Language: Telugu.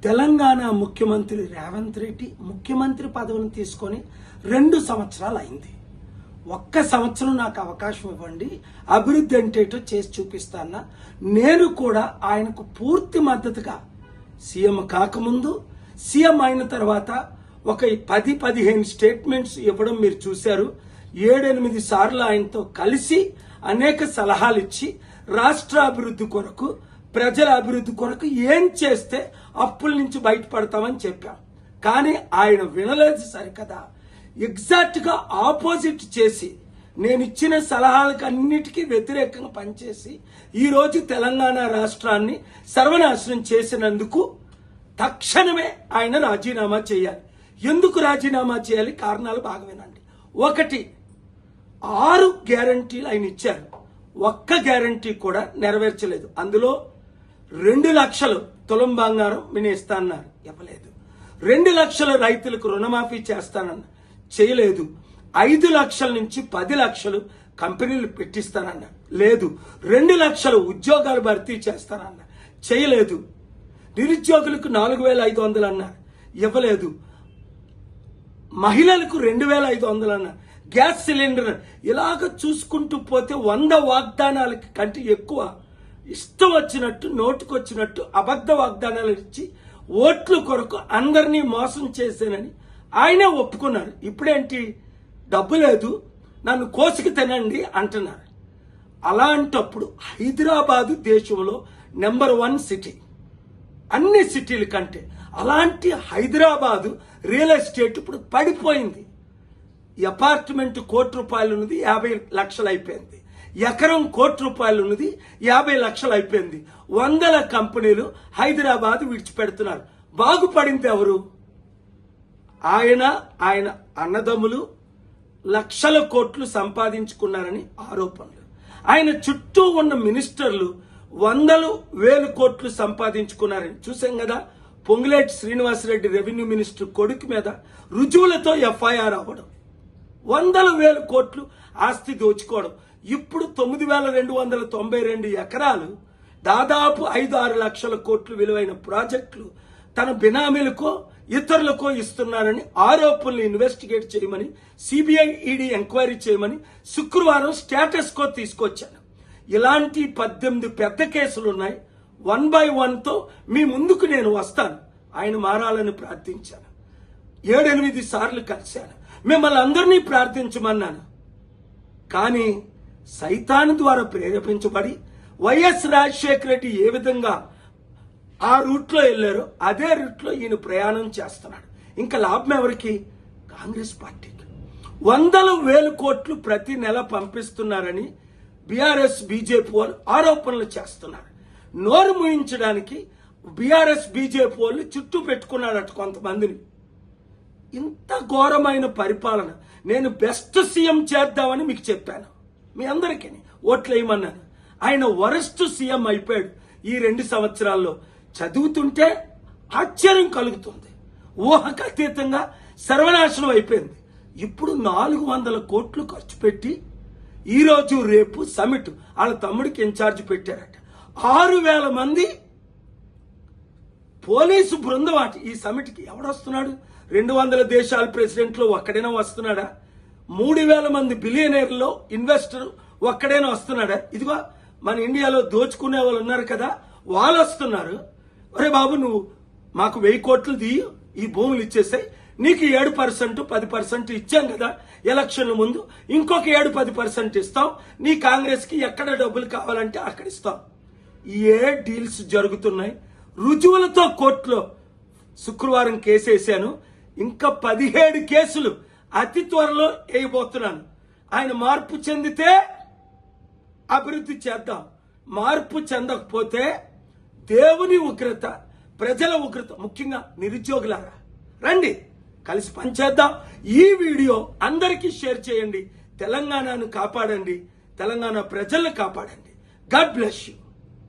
తెలంగాణ ముఖ్యమంత్రి రేవంత్ రెడ్డి ముఖ్యమంత్రి పదవిని తీసుకొని 2 సంవత్సరాలు అయింది. ఒక్క సంవత్సరం నాకు అవకాశం ఇవ్వండి, అభివృద్ధి ఏంటేటో చేసి చూపిస్తానా. నేను కూడా ఆయనకు పూర్తి మద్దతుగా సీఎం కాకముందు, సీఎం అయిన తర్వాత ఒక 10-15 స్టేట్మెంట్స్ ఇవ్వడం మీరు చూశారు. 7-8 సార్లు ఆయనతో కలిసి అనేక సలహాలు ఇచ్చి రాష్ట్ర అభివృద్ధి కొరకు, ప్రజల అభివృద్ధి కొరకు ఏం చేస్తే అప్పుల నుంచి బయటపడతామని చెప్పాం. కానీ ఆయన వినలేదు సరికదా, ఎగ్జాక్ట్ గా ఆపోజిట్ చేసి నేను ఇచ్చిన సలహాలకు అన్నిటికీ వ్యతిరేకంగా పనిచేసి ఈ రోజు తెలంగాణ రాష్ట్రాన్ని సర్వనాశనం చేసినందుకు తక్షణమే ఆయన రాజీనామా చేయాలి. ఎందుకు రాజీనామా చేయాలి? కారణాలు బాగా వినండి. 1, 6 గ్యారంటీలు ఆయన ఇచ్చారు, ఒక్క గ్యారంటీ కూడా నెరవేర్చలేదు. అందులో 2 లక్షలు తులం బంగారం నేను ఇస్తానన్నారు, ఇవ్వలేదు. 2 లక్షల రైతులకు రుణమాఫీ చేస్తానన్నారు, చేయలేదు. 5 లక్షల నుంచి 10 లక్షలు కంపెనీలు పెట్టిస్తానన్నారు, లేదు. 2 లక్షల ఉద్యోగాలు భర్తీ చేస్తానన్నారు, చేయలేదు. నిరుద్యోగులకు 4,500 అన్నారు, ఇవ్వలేదు. మహిళలకు 2,500 అన్నారు, గ్యాస్ సిలిండర్. ఇలాగ చూసుకుంటూ పోతే 100 వాగ్దానాలకి కంటే ఎక్కువ ఇష్టం వచ్చినట్టు, నోటుకొచ్చినట్టు అబద్ధ వాగ్దానాలు ఇచ్చి ఓట్ల కొరకు అందరినీ మోసం చేశానని ఆయనే ఒప్పుకున్నారు. ఇప్పుడేంటి, డబ్బు లేదు, నన్ను కోసికి తినండి అంటున్నారు. అలాంటప్పుడు హైదరాబాదు దేశంలో నెంబర్ 1 సిటీ, అన్ని సిటీల కంటే. అలాంటి హైదరాబాదు రియల్ ఎస్టేట్ ఇప్పుడు పడిపోయింది. అపార్ట్మెంట్ ₹1,00,000 ఉన్నది 50 లక్షలు అయిపోయింది. ఎకరం ₹1,00,000 ఉన్నది 50 లక్షలు అయిపోయింది. 100 కంపెనీలు హైదరాబాద్ విడిచిపెడుతున్నారు. బాగుపడింది ఎవరు? ఆయన అన్నదమ్ములు లక్షల కోట్లు సంపాదించుకున్నారని ఆరోపణలు. ఆయన చుట్టూ ఉన్న మినిస్టర్లు 100,000 కోట్లు సంపాదించుకున్నారని చూసాం కదా. పొంగులేటి శ్రీనివాసరెడ్డి రెవెన్యూ మినిస్టర్ కొడుకు మీద రుజువులతో ఎఫ్ఐఆర్ అవ్వడం, 100,000 కోట్లు ఆస్తి దోచుకోవడం. ఇప్పుడు 9,292 ఎకరాలు, దాదాపు 5-6 లక్షల కోట్లు విలువైన ప్రాజెక్టులు తన బినామీలకో ఇతరులకో ఇస్తున్నారని ఆరోపణలు ఇన్వెస్టిగేట్ చేయమని, సిబిఐ ఈడీ ఎంక్వైరీ చేయమని శుక్రవారం స్టేటస్ కో తీసుకొచ్చాను. ఇలాంటి 18 పెద్ద కేసులు ఉన్నాయి. 1 by 1తో మీ ముందుకు నేను వస్తాను. ఆయన మారాలని ప్రార్థించాను, 7-8 సార్లు కలిశాను, మిమ్మల్ని అందరినీ ప్రార్థించమన్నాను. కానీ సైతాను ద్వారా ప్రేరేపించబడి వైఎస్ రాజశేఖర రెడ్డి ఏ విధంగా ఆ రూట్లో వెళ్లారో అదే రూట్లో ఈయన ప్రయాణం చేస్తున్నాడు. ఇంకా లాభం ఎవరికి? కాంగ్రెస్ పార్టీకి. 100,000 కోట్లు ప్రతి నెల పంపిస్తున్నారని బీఆర్ఎస్ బీజేపీ వాళ్ళు ఆరోపణలు చేస్తున్నారు. నోరు మూయించడానికి బీఆర్ఎస్ బీజేపీ వాళ్ళు చుట్టూ పెట్టుకున్నారట కొంతమందిని. ఇంత ఘోరమైన పరిపాలన. నేను బెస్ట్ సీఎం చేద్దామని మీకు చెప్పాను, మీ అందరికీ ఓట్లు వేయమన్నాను. ఆయన వరస్ట్ సీఎం అయిపోయాడు ఈ 2 సంవత్సరాల్లో. చదువుతుంటే ఆశ్చర్యం కలుగుతుంది. ఊహకు అతీతంగా సర్వనాశనం అయిపోయింది. ఇప్పుడు 400 కోట్లు ఖర్చు పెట్టి ఈరోజు రేపు సమిట్ వాళ్ళ తమ్ముడికి ఇన్ఛార్జ్ పెట్టారట. 6,000 మంది పోలీసు బృందం అట. ఈ సమిట్కి ఎవడొస్తున్నాడు? 200 దేశాల ప్రెసిడెంట్లు ఒక్కడైనా వస్తున్నాడా? 3,000 మంది బిలియనీర్లో ఇన్వెస్టర్ ఒక్కడైనా వస్తున్నాడా? ఇదిగో మన ఇండియాలో దోచుకునే వాళ్ళు ఉన్నారు కదా, వాళ్ళు వస్తున్నారు. ఒరే బాబు, నువ్వు మాకు 1000 కోట్లు తీయు, ఈ భూములు ఇచ్చేసాయి, నీకు 7% 10% ఇచ్చాం కదా ఎలక్షన్ల ముందు, ఇంకొక 7-10% ఇస్తాం, నీ కాంగ్రెస్ కి ఎక్కడ డబ్బులు కావాలంటే అక్కడ ఇస్తాం. ఏ డీల్స్ జరుగుతున్నాయి? రుజువులతో కోర్టులో శుక్రవారం కేసేసాను. ఇంకా 17 కేసులు అతి త్వరలో వేయబోతున్నాను. ఆయన మార్పు చెందితే అభివృద్ధి చేద్దాం, మార్పు చెందకపోతే దేవుని ఉగ్రత, ప్రజల ఉగ్రత, ముఖ్యంగా నిరుద్యోగులారా రండి కలిసి పనిచేద్దాం. ఈ వీడియో అందరికీ షేర్ చేయండి. తెలంగాణను కాపాడండి, తెలంగాణ ప్రజలను కాపాడండి. God bless you.